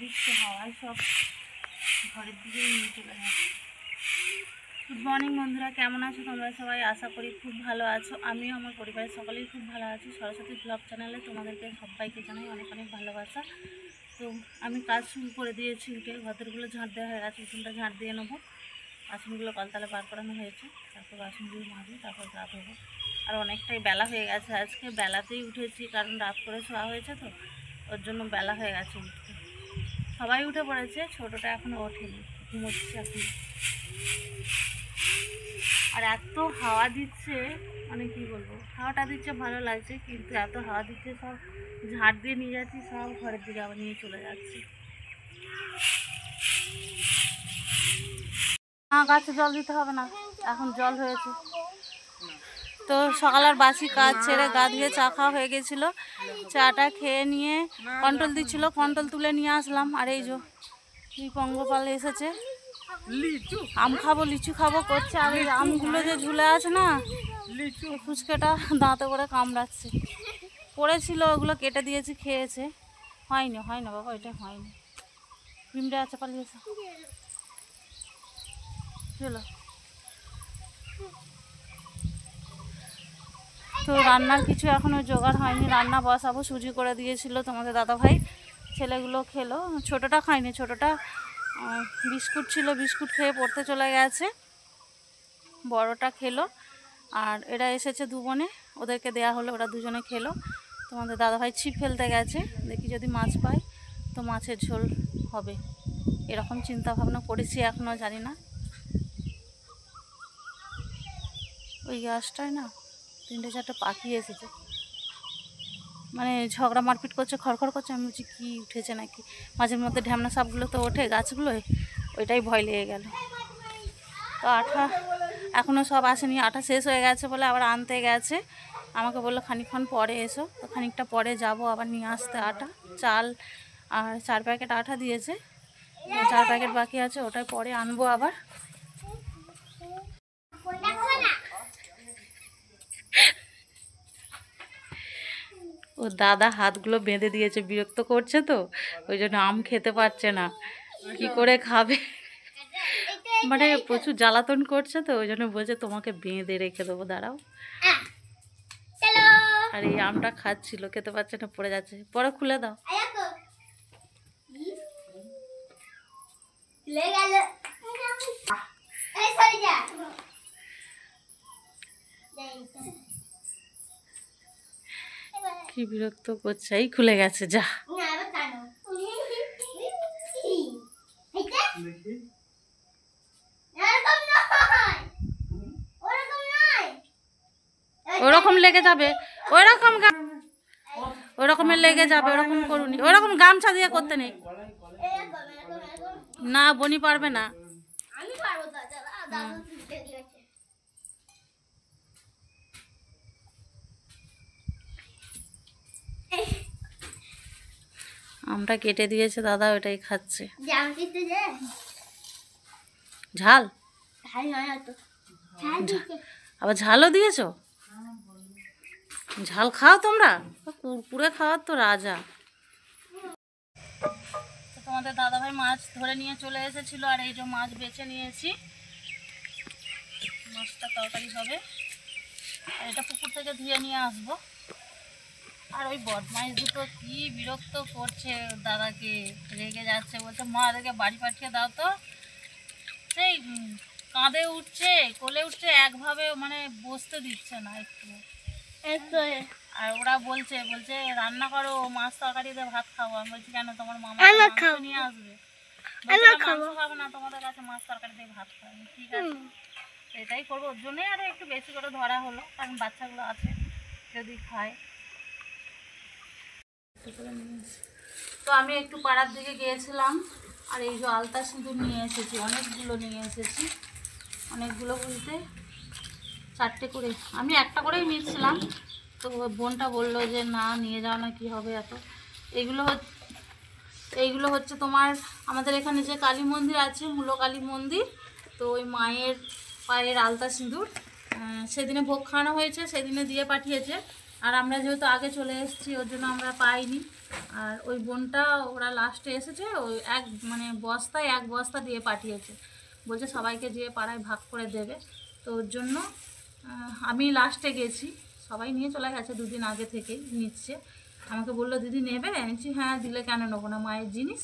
দিচ্ছে, হাওয়ায় সব ঘরের দিকে নিয়ে চলে যাচ্ছে। গুড মর্নিং বন্ধুরা, কেমন আছো তোমরা সবাই? আশা করি খুব ভালো আছো। আমিও আমার পরিবারের সকলেই খুব ভালো আছি। সরস্বতী ব্লগ চ্যানেলে তোমাদেরকে সবাইকে জানাই অনেক অনেক ভালোবাসা। তো আমি কাজ শুরু করে দিয়েছি, উঠে ঘরগুলো ঝাঁট দেওয়া হয়ে গেছে, উঠোনটা ঝাঁট দিয়ে নেবো। বাসনগুলো কলতলে বার করানো হয়েছে, তারপর বাসনগুলো মাজবো, তারপর গা ধোবো। আর অনেকটাই বেলা হয়ে গেছে, আজকে বেলাতেই উঠেছি, কারণ রাত করে শোয়া হয়েছে তো, ওর জন্য বেলা হয়ে গেছে উঠতে। সবাই উঠে পড়েছে, ছোটোটা এখনও ওঠেনি, ঘুমোচ্ছে এখন। আর এত হাওয়া দিচ্ছে, মানে কী বলবো, হাওয়াটা দিচ্ছে ভালো লাগছে, কিন্তু এত হাওয়া দিচ্ছে, সব ঝাড় দিয়ে নিয়ে যাচ্ছি, সব ঘরের দিকে আবার নিয়ে চলে যাচ্ছি। গাছে জল দিতে হবে না, এখন জল হয়েছে তো। সকালের বাসি কাজ ছেড়ে গা ধুয়ে চা খাওয়া হয়ে গেছিলো, চাটা খেয়ে নিয়ে কন্ট্রোল দিচ্ছিলো, কন্ট্রোল তুলে নিয়ে আসলাম। আর এই যে পঙ্গপাল এসেছে, আম খাবো লিচু খাবো করছে। আর এই আমগুলো যে ঝুলে আছে না, ফুচকাটা দাঁতে করে কামড়াচ্ছে। পড়েছিল, ওগুলো কেটে দিয়েছি, খেয়েছে। হয়নি হয় না বাবা, এটা হয়নি। ভিমড়ে আছে, পালিয়েছে। চলো, তো রান্নার কিছু এখনও জোগাড় হয়নি, রান্না বসাবো। সুজি করে দিয়েছিল তোমাদের দাদাভাই, ছেলেগুলো খেলো। ছোটোটা খায়নি, ছোটোটা বিস্কুট ছিল, বিস্কুট খেয়ে পড়তে চলে গেছে। বড়টা খেলো, আর এরা এসেছে দু বোনে, ওদেরকে দেয়া হলো, ওরা দুজনে খেলো। তোমাদের দাদাভাই ছিপ ফেলতে গেছে, দেখি যদি মাছ পায় তো মাছের ঝোল হবে, এরকম চিন্তা ভাবনা করেছি, এখনও জানি না। ওই গাছটায় না 3-4টে পাখি এসেছে, মানে ঝগড়া মারপিট করছে, খড়খড় করছে। আমি বলছি কী উঠেছে নাকি, মাঝের মধ্যে ঢ্যামনা সাপগুলো তো ওঠে গাছগুলোয়, ওইটাই ভয় লেগে গেল। তো আঠা এখনও সব আসেনি, আঠা শেষ হয়ে গেছে বলে আবার আনতে গেছে। আমাকে বললো খানিকক্ষণ পরে এসো, তো খানিকটা পরে যাব আবার নিয়ে আসতে আটা, চাল আর 4 প্যাকেট আঠা দিয়েছে, 4 প্যাকেট বাকি আছে, ওটাই পরে আনবো আবার। ও দাদা হাতগুলো বেঁধে দিয়েছে, বিরক্ত করছে তো, ওই জন্য আম খেতে পারছে না, কি করে খাবে, মানে প্রচুর জ্বালাতন করছে তো, ওই জন্য বলছে তোমাকে বেঁধে রেখে দেবো, দাঁড়াও। আর এই আমটা খাচ্ছিল, খেতে পারছে না, পড়ে যাচ্ছে, পরে খুলে দাও। কি বিরক্ত করছে, এই খুলে গেছে, যা। ওরকম লেগে যাবে, ওরকম ওরকমের লেগে যাবে, ওরকম করুনি, ওরকম গামছা দিয়ে করতে নেই না, বনি পারবে না। আমটা কেটে দিয়েছে দাদা, ওটাই খাচ্ছে। ঝাল আবার ঝালও দিয়েছো, ঝাল খাও তোমরা, কুরকুরে খাওয়ার তো রাজা। তোমাদের দাদাভাই মাছ ধরে নিয়ে চলে এসেছিল, আর এই যে মাছ বেছে নিয়েছি, মাছটা তরকারি হবে। আর এটা পুকুর থেকে ধুয়ে নিয়ে আসবো। আর ওই বদমাইশ দুটো কি বিরক্ত করছে দাদাকে, রেগে যাচ্ছে, বলছে মা এদেরকে বাড়ি পাঠিয়ে দাও তো। সেই কাঁধে উঠছে, কোলে উঠছে, একভাবে মানে বসতে দিচ্ছে না একটু। আর ওরা বলছে রান্না করো, মাছ তরকারি দিয়ে ভাত খাবো। আমি বলছি কেন, তোমার মামা নিয়ে আসবে, মাংস খাবো না, তোমাদের কাছে মাছ তরকারি দিয়ে ভাত খাবো। ঠিক আছে, এটাই করবো, ওর জন্যই আরো একটু বেশি করে ধরা হলো, কারণ বাচ্চাগুলো আছে যদি খায়। তো আমি একটু পাড়ার দিকে গিয়েছিলাম, আর এই যে আলতা সিঁদুর নিয়ে এসেছি, অনেকগুলো নিয়ে এসেছি, অনেকগুলো বলতে 4টে করে, আমি একটা করেই নিয়েছিলাম। তো বোনটা বললো যে না নিয়ে যাও না, কি হবে এত। এইগুলো হচ্ছে তোমার আমাদের এখানে যে কালী মন্দির আছে, মূল কালী মন্দির, তো ওই মায়ের পায়ের আলতা সিঁদুর, সেদিনে ভোগ খাওয়ানো হয়েছে, সেদিনে দিয়ে পাঠিয়েছে। আর আমরা যেহেতু আগে চলে এসেছি ওর জন্য আমরা পাইনি। আর ওই বোনটা ওরা লাস্টে এসেছে, ওই এক বস্তা দিয়ে পাঠিয়েছে, বলছে সবাইকে যেয়ে পাড়ায় ভাগ করে দেবে। তো ওর জন্য আমি লাস্টে গেছি, সবাই নিয়ে চলে গেছে, 2 দিন আগে থেকেই নিচ্ছে। আমাকে বললো দিদি নেবে, আমি বলছি হ্যাঁ দিলে কেন নেবো না, মায়ের জিনিস।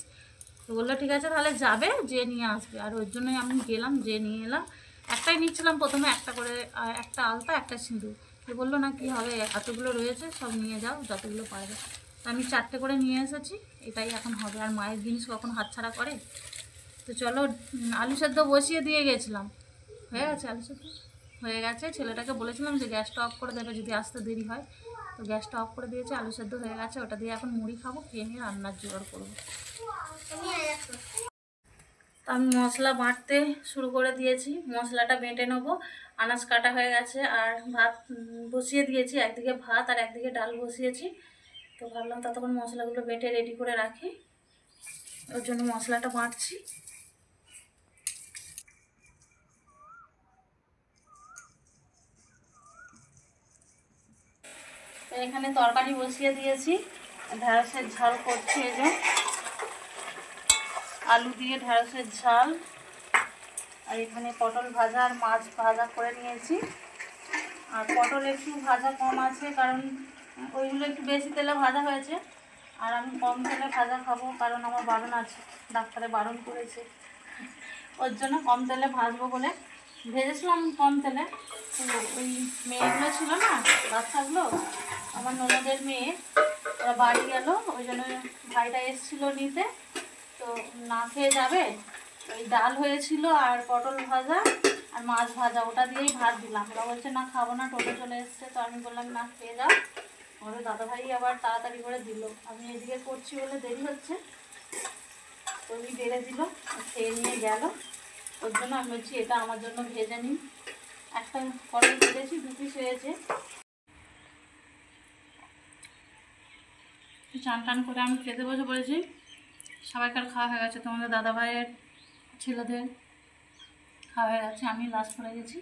তো বললো ঠিক আছে তাহলে যাবে, যে নিয়ে আসবে। আর ওর জন্যই আমি গেলাম, যে নিয়ে এলাম। একটাই নিচ্ছিলাম প্রথমে, একটা করে, একটা আলতা একটা সিঁদুর। তো বললো না কি হবে, এতগুলো রয়েছে সব নিয়ে যাও যতগুলো পারবে। তো আমি 4টে করে নিয়ে এসেছি, এটাই এখন হবে। আর মায়ের জিনিস কখন হাতছাড়া করে। তো চলো, আলু সেদ্ধ বসিয়ে দিয়ে গেছিলাম, হয়ে গেছে আলু সেদ্ধ, হয়ে গেছে। ছেলেটাকে বলেছিলাম যে গ্যাসটা অফ করে দেবে যদি আসতে দেরি হয়, তো গ্যাসটা অফ করে দিয়েছে, আলু সেদ্ধ হয়ে গেছে। ওটা দিয়ে এখন মুড়ি খাবো, খেয়ে নিয়ে রান্নার জোগাড় করবো। তো আমি মশলা বাটতে শুরু করে দিয়েছি, মশলাটা বেটে নেবো। আনাজ কাটা হয়ে গেছে, আর ভাত বসিয়ে দিয়েছি, একদিকে ভাত আর একদিকে ডাল বসিয়েছি। তো ভাবলাম ততক্ষণ মশলাগুলো বেটে রেডি করে রাখি, ওর জন্য মশলাটা বাটছি। তো এখানে তরকারি বসিয়ে দিয়েছি, ঢেঁড়সের ঝাল করছি। এই যে আলু দিয়ে ঢেঁড়সের ঝাল, আর এখানে পটল ভাজা আর মাছ ভাজা করে নিয়েছি। আর পটল একটু ভাজা কম আছে, কারণ ওইগুলো একটু বেশি তেলে ভাজা হয়েছে, আর আমি কম তেলে ভাজা খাবো, কারণ আমার বারণ আছে, ডাক্তারে বারণ করেছে। ওর জন্য কম তেলে ভাজবো বলে ভেজেছিলাম কম তেলে। তো ওই মেয়েগুলো ছিল না, বাচ্চাগুলো, আমার ননদের মেয়ে, ওরা বাড়ি গেল, ওই জন্য ভাইটা এসেছিলো নিতে, তো না খেয়ে যাবে। ওই ডাল হয়েছিল আর পটল ভাজা আর মাছ ভাজা, ওটা দিয়েই ভাত দিলাম। ওরা বলছে না খাবো না, টোটো চলে এসছে। তো আমি বললাম না খেয়ে যাও। ওরা দাদাভাই আবার তাড়াতাড়ি করে দিল, আমি এদিকে করছি বলে দেরি হচ্ছে, তো উনি বেড়ে দিল, খেয়ে নিয়ে গেল। ওর জন্য আমি বলছি এটা আমার জন্য ভেজে নিন। একটা পটল ভেজেছি, 2 পিস হয়েছে। চান টান করে আমি খেতে বসে পড়েছি, সবাইকার খাওয়া হয়ে গেছে, তোমাদের দাদাভাইয়ের ছেলেদের খাওয়া হয়ে গেছে, আমি লাস্ট করে গেছি।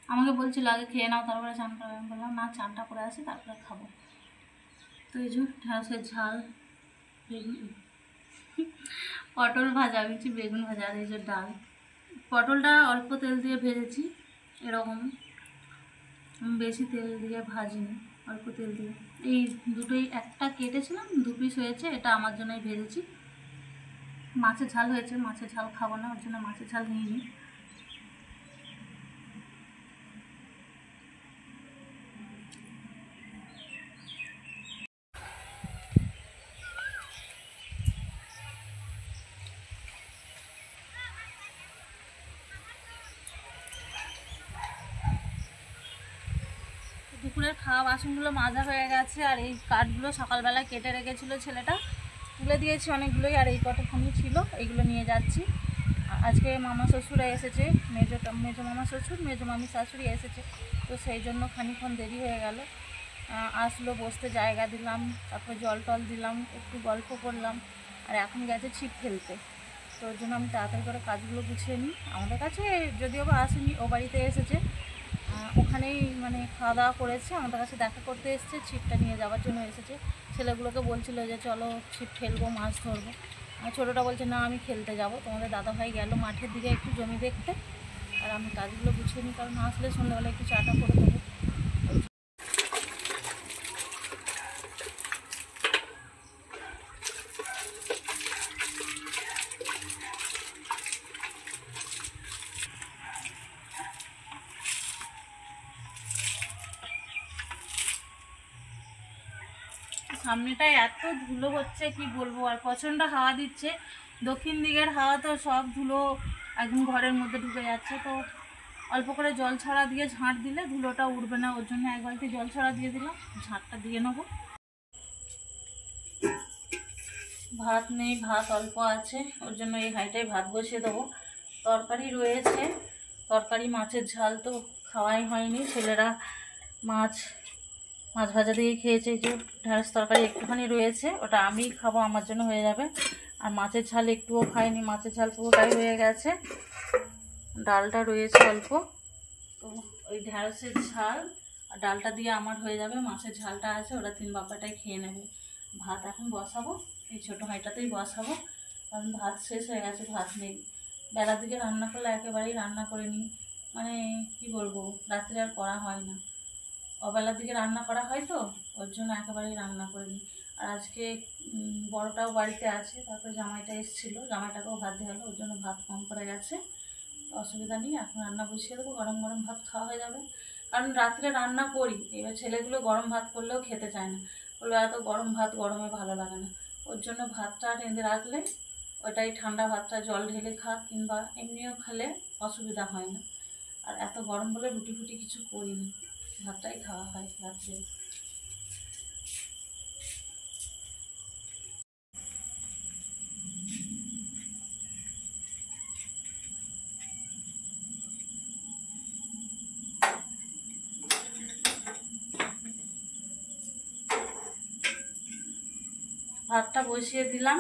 আমাকে বলছিল আগে খেয়ে নাও তারপরে চান করে, আমি বললাম না চানটা করে আসি তারপরে খাবো। তো এই যে ঢেঁড়সের ঝাল, বেগুন, পটল ভাজা, বেশি বেগুন ভাজা, আর এই যে ডাল। পটলটা অল্প তেল দিয়ে ভেজেছি, এরকম বেশি তেল দিয়ে ভাজিনি, অল্প তেল দিয়ে। এই দুটোই, একটা কেটেছিলাম, 2 পিস হয়েছে, এটা আমার জন্যই ভেজেছি। মাছের ঝাল হয়েছে, মাছের ঝাল খাবো না, ওর জন্য মাছের ঝাল নিইনি। দুপুরের খাওয়া বাসনগুলো মাজা হয়ে গেছে, আর এই কাঠগুলো সকালবেলা কেটে রেখেছিল ছেলেটা, তুলে দিয়েছি অনেকগুলোই, আর এই কতক্ষণই ছিল, এইগুলো নিয়ে যাচ্ছি। আজকে মামা শ্বশুরা এসেছে, মেজো মামা শ্বশুর, মেজো মামি শাশুড়ি এসেছে, তো সেই জন্য খানিকক্ষণ দেরি হয়ে গেল। আসলো, বসতে জায়গা দিলাম, তারপর জল টল দিলাম, একটু গল্প করলাম, আর এখন গেছে ছিপ ফেলতে। তো ওর জন্য আমি তাড়াতাড়ি করে কাজগুলো গুছিয়ে নিই। আমাদের কাছে যদিও বা আসেনি, ও বাড়িতে এসেছে, ওখানেই খাওয়া দাওয়া করেছে, আমাদের কাছে দেখা করতে এসেছে, ছিপটা নিয়ে যাওয়ার জন্য এসেছে। ছেলেগুলোকে বলছিল যে চলো ছিপ ফেলবো, মাছ ধরবো। আর ছোটোটা বলছে না আমি খেলতে যাব। তোমাদের দাদাভাই গেল মাঠের দিকে একটু জমি দেখতে, আর আমি কাজগুলো গুছিয়ে নিই, কারণ আসলে সন্ধ্যাবেলা একটু চাটা করে দেবো। সামনেটায় এত ধুলো হচ্ছে কি বলবো, আর প্রচণ্ড হাওয়া দিচ্ছে, দক্ষিণ দিকের হাওয়া, তো সব ধুলো একদম ঘরের মধ্যে ঢুকে যাচ্ছে। তো অল্প করে জল ছড়া দিয়ে ঝাঁট দিলে ধুলোটা উঠবে না, ওর জন্য 1 বালতি জল ছড়া দিয়ে দিলাম, ঝাঁটটা দিয়ে নেবো। ভাত নেই, ভাত অল্প আছে, ওর জন্য এই হাঁড়িটায় ভাত বসিয়ে দেবো। তরকারি রয়েছে, তরকারি মাছের ঝাল তো খাওয়াই হয়নি, ছেলেরা মাছ ভাজা দিয়ে খেয়েছে। যে ঢেঁড়স তরকারি একটুখানি রয়েছে, ওটা আমি খাবো, আমার জন্য হয়ে যাবে। আর মাছের ঝাল একটুও খাইনি, মাছের ঝাল পুরোটাই হয়ে গেছে। ডালটা রয়েছে অল্প, তো ওই ঢেঁড়সের ঝাল আর ডালটা দিয়ে আমার হয়ে যাবে, মাছের ঝালটা আছে, ওরা 3 বাবাটাই খেয়ে নেবে। ভাত এখন বসাবো, এই ছোটো হাঁড়িটাতেই বসাবো, কারণ ভাত শেষ হয়ে গেছে, ভাত নেই। বেলার দিকে রান্না করলে একেবারেই রান্না করে নিই, মানে কি বলবো, রাত্রে আর করা হয় না। অবেলার দিকে রান্না করা হয় তো, ওর জন্য একেবারেই রান্না করে নিই। আর আজকে বড়টাও বাড়িতে আছে, তারপরে জামাইটা এসেছিলো, জামাইটাকেও ভাত দেওয়া হলো, ওর জন্য ভাত কম পড়ে গেছে। অসুবিধা নেই, এখন রান্না বসিয়ে দেবো, গরম গরম ভাত খাওয়া হয়ে যাবে। কারণ রাত্রে রান্না করি, এবার ছেলেগুলো গরম ভাত করলেও খেতে চায় না, বললো এত গরম ভাত গরমে ভালো লাগে না। ওর জন্য ভাতটা রেঁধে রাখলে ওইটাই ঠান্ডা ভাতটা জল ঢেলে খা, কিংবা এমনিও খেলে অসুবিধা হয় না। আর এত গরম বলে রুটি ফুটি কিছু করি না, ভাতটাই খাওয়া হয় রাত্রে। ভাতটা বসিয়ে দিলাম।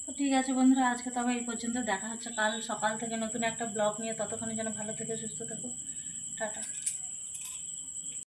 তো ঠিক আছে বন্ধুরা, আজকে তবে এই পর্যন্ত, দেখা হচ্ছে কাল সকাল থেকে নতুন একটা ব্লগ নিয়ে। ততক্ষণে যেন ভালো থেকে সুস্থ থাকো, টাটা।